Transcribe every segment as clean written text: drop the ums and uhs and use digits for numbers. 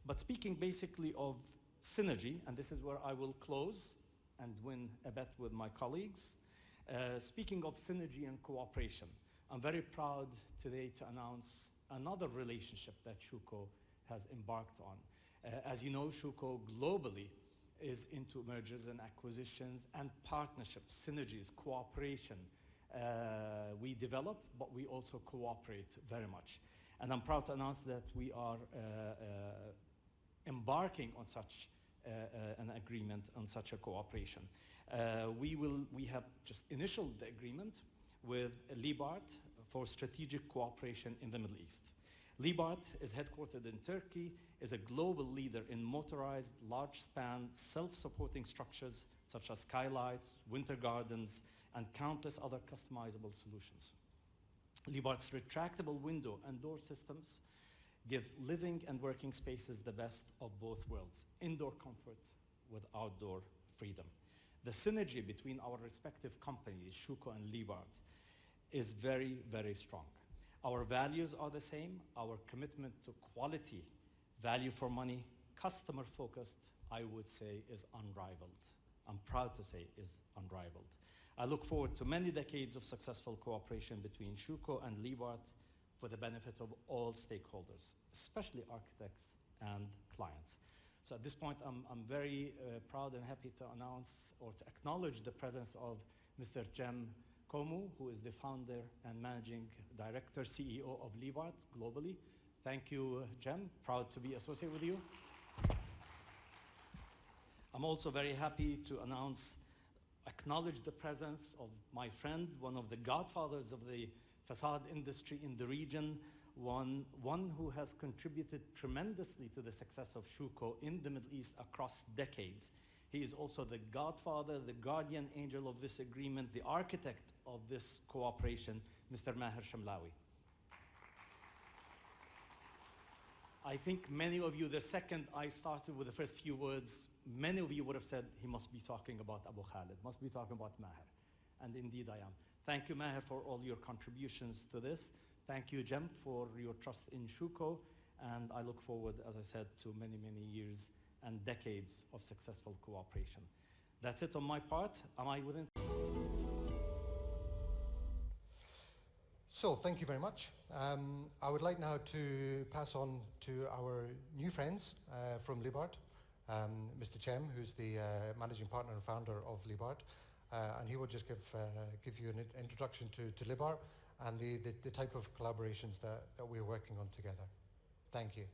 But speaking basically of synergy, and this is where I will close and win a bet with my colleagues. Speaking of synergy and cooperation, I'm very proud today to announce another relationship that Schüco has embarked on. As you know, Schüco globally is into mergers and acquisitions and partnerships, synergies, cooperation. We develop, but we also cooperate very much. And I'm proud to announce that we are embarking on such an agreement, on such a cooperation. We have just initialed the agreement with Libart for strategic cooperation in the Middle East. Libart is headquartered in Turkey, is a global leader in motorized, large-span, self-supporting structures such as skylights, winter gardens, and countless other customizable solutions. Libart's retractable window and door systems give living and working spaces the best of both worlds, indoor comfort with outdoor freedom. The synergy between our respective companies, Schüco and Libart, is very, very strong. Our values are the same. Our commitment to quality, value for money, customer-focused, I would say, is unrivaled. I'm proud to say is unrivaled. I look forward to many decades of successful cooperation between Schüco and Libart for the benefit of all stakeholders, especially architects and clients. So at this point, I'm very proud and happy to announce or to acknowledge the presence of Mr. Cem Komu, who is the founder and managing director, CEO of Libart globally. Thank you, Cem. Proud to be associated with you. I'm also very happy to acknowledge the presence of my friend, one of the godfathers of the facade industry in the region, one who has contributed tremendously to the success of Schüco in the Middle East across decades. He is also the godfather, the guardian angel of this agreement, the architect of this cooperation, Mr. Maher Shamlawi. I think many of you, the second I started with the first few words, many of you would have said he must be talking about Abu Khalid, must be talking about Maher. And indeed I am. Thank you, Maher, for all your contributions to this. Thank you, Cem, for your trust in Schüco. And I look forward, as I said, to many, many years and decades of successful cooperation. That's it on my part. Am I within? So, thank you very much. I would like now to pass on to our new friends from Libart, Mr. Cem, who's the managing partner and founder of Libart, and he will just give you an introduction to Libart and the type of collaborations that we're working on together. Thank you.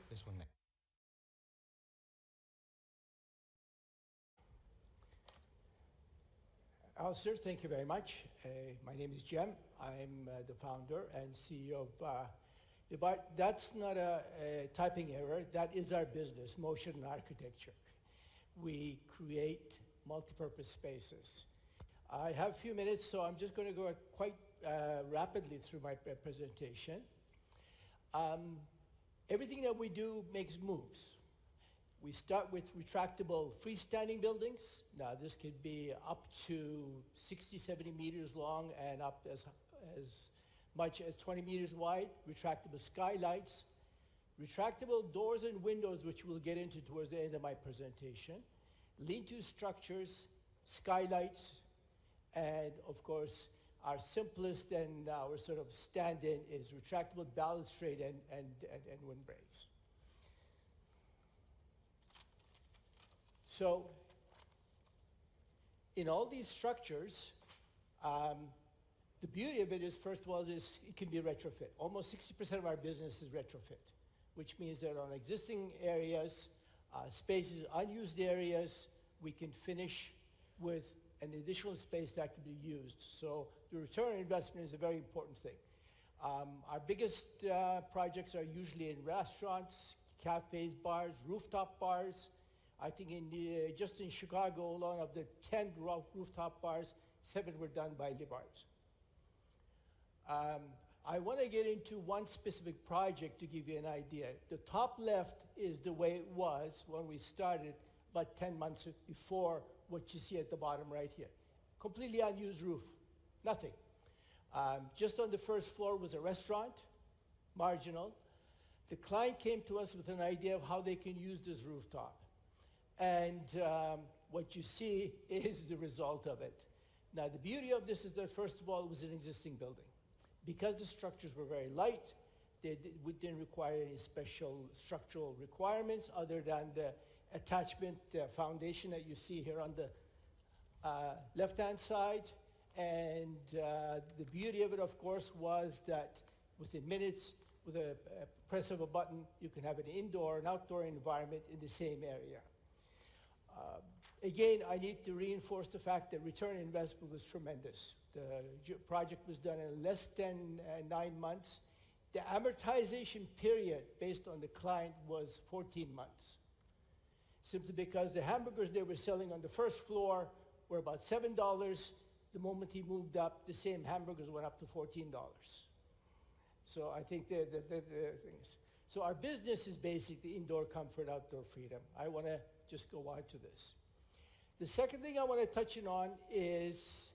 This one next. Alistair, thank you very much. My name is Cem. I'm the founder and CEO of Libart. That's not a typing error. That is our business, motion and architecture. We create multi-purpose spaces. I have a few minutes, so I'm just going to go quite rapidly through my presentation. Everything that we do makes moves. We start with retractable freestanding buildings. Now this could be up to 60, 70 meters long and up as much as 20 meters wide. Retractable skylights. Retractable doors and windows, which we'll get into towards the end of my presentation. Lean-to structures, skylights, and of course, our simplest and our sort of stand-in is retractable balustrade and windbreaks. So, in all these structures, the beauty of it is, first of all, is it can be retrofit. Almost 60% of our business is retrofit, which means that on existing areas, spaces, unused areas, we can finish with an additional space that can be used. So the return on investment is a very important thing. Our biggest projects are usually in restaurants, cafes, bars, rooftop bars. I think just in Chicago alone, of the 10 rooftop bars, 7 were done by Libart. I want to get into one specific project to give you an idea. The top left is the way it was when we started about 10 months before what you see at the bottom right here. Completely unused roof, nothing. Just on the first floor was a restaurant, marginal. The client came to us with an idea of how they can use this rooftop. And what you see is the result of it. Now, the beauty of this is that, first of all, it was an existing building. Because the structures were very light, we didn't require any special structural requirements other than the attachment foundation that you see here on the left-hand side. And the beauty of it, of course, was that within minutes, with a press of a button, you can have an indoor and outdoor environment in the same area. Again, I need to reinforce the fact that return on investment was tremendous. The project was done in less than 9 months. The amortization period based on the client was 14 months. Simply because the hamburgers they were selling on the first floor were about $7. The moment he moved up, the same hamburgers went up to $14. So I think the things. So our business is basically indoor comfort, outdoor freedom. I want to just go on to this. The second thing I want to touch on is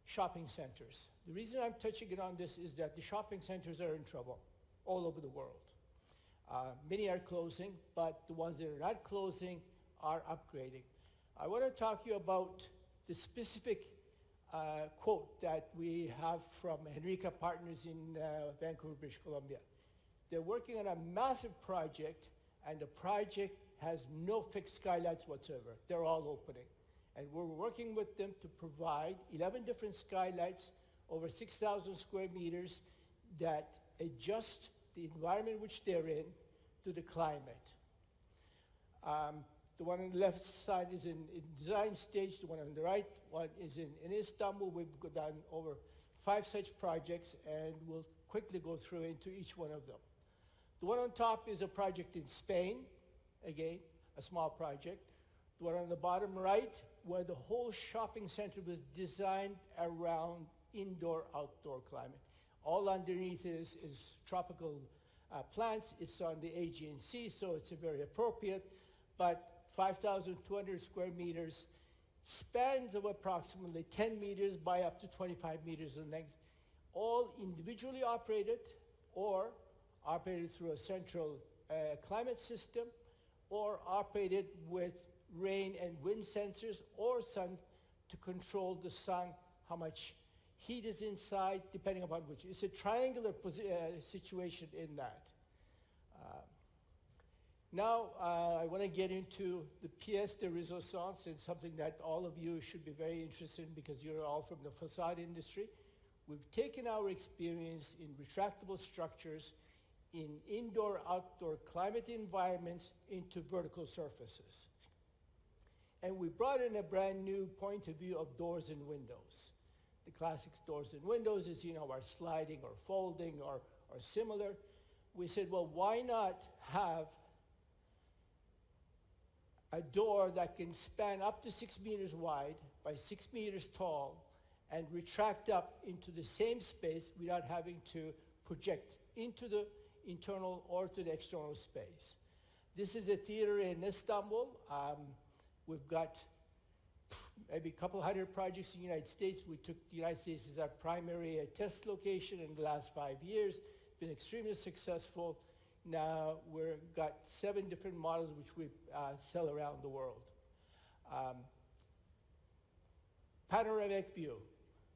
shopping centers. The reason I'm touching it on this is that the shopping centers are in trouble all over the world. Many are closing, but the ones that are not closing are upgrading. I want to talk to you about the specific quote that we have from Henrica Partners in Vancouver, British Columbia. They're working on a massive project, and the project has no fixed skylights whatsoever. They're all opening. And we're working with them to provide 11 different skylights over 6,000 square meters that adjust the environment which they're in to the climate. The one on the left side is in design stage. The one on the right one is in Istanbul. We've done over 5 such projects, and we'll quickly go through into each one of them. The one on top is a project in Spain, again, a small project. The one on the bottom right, where the whole shopping center was designed around indoor-outdoor climate. All underneath is tropical plants. It's on the Aegean Sea, so it's very appropriate. But 5,200 square meters, spans of approximately 10 meters by up to 25 meters in length, all individually operated or operated through a central climate system, or operated with rain and wind sensors or sun to control the sun, how much heat is inside, depending upon which. It's a triangular situation in that. Now, I want to get into the pièce de résistance, and something that all of you should be very interested in because you're all from the facade industry. We've taken our experience in retractable structures in indoor-outdoor climate environments into vertical surfaces. And we brought in a brand new point of view of doors and windows. The classic doors and windows, as you know, are sliding or folding or similar. We said, well, why not have a door that can span up to 6 meters wide by 6 meters tall and retract up into the same space without having to project into the internal or to the external space. This is a theater in Istanbul. We've got maybe a couple hundred projects in the United States. We took the United States as our primary test location in the last 5 years. It's been extremely successful. Now we've got 7 different models which we sell around the world. Panoramic view.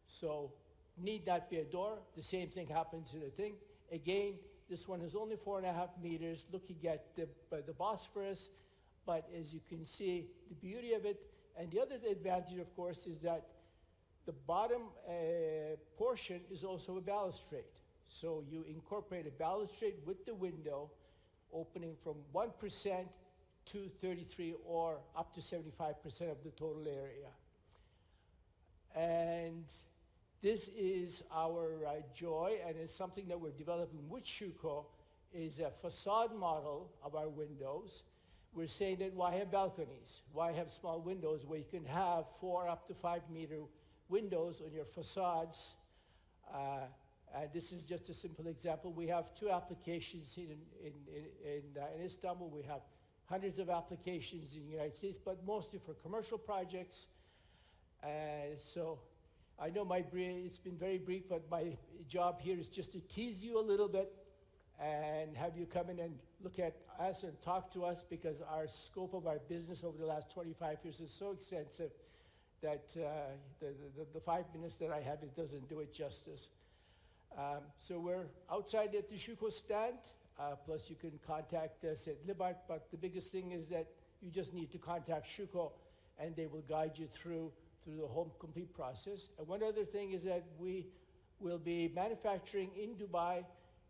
So need not be a door. The same thing happens in the thing. Again, this one is only 4.5 meters looking at the Bosphorus. But as you can see, the beauty of it, and the other advantage, of course, is that the bottom portion is also a balustrade. So you incorporate a balustrade with the window opening from 1% to 33 or up to 75% of the total area. And this is our joy, and it's something that we're developing with Schüco, is a facade model of our windows. We're saying that why have balconies? Why have small windows where you can have 4 up to 5 meter windows on your facades? This is just a simple example. We have 2 applications in Istanbul. We have hundreds of applications in the United States, but mostly for commercial projects. So I know it's been very brief, but my job here is just to tease you a little bit and have you come in and look at us and talk to us, because our scope of our business over the last 25 years is so extensive that the 5 minutes that I have, it doesn't do it justice. So we're outside at the Schüco stand, plus you can contact us at Libart, but the biggest thing is that you just need to contact Schüco and they will guide you through the whole complete process. And one other thing is that we will be manufacturing in Dubai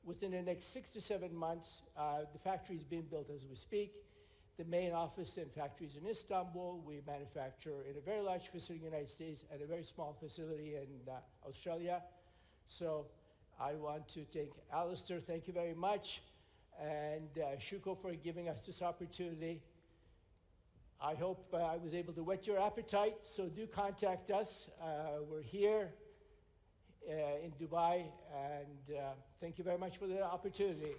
within the next 6 to 7 months. The factory is being built as we speak. The main office and factory is in Istanbul. We manufacture in a very large facility in the United States and a very small facility in Australia. So I want to thank Alistair, thank you very much, and Schüco for giving us this opportunity. I hope I was able to whet your appetite, so do contact us. We're here in Dubai, and thank you very much for the opportunity.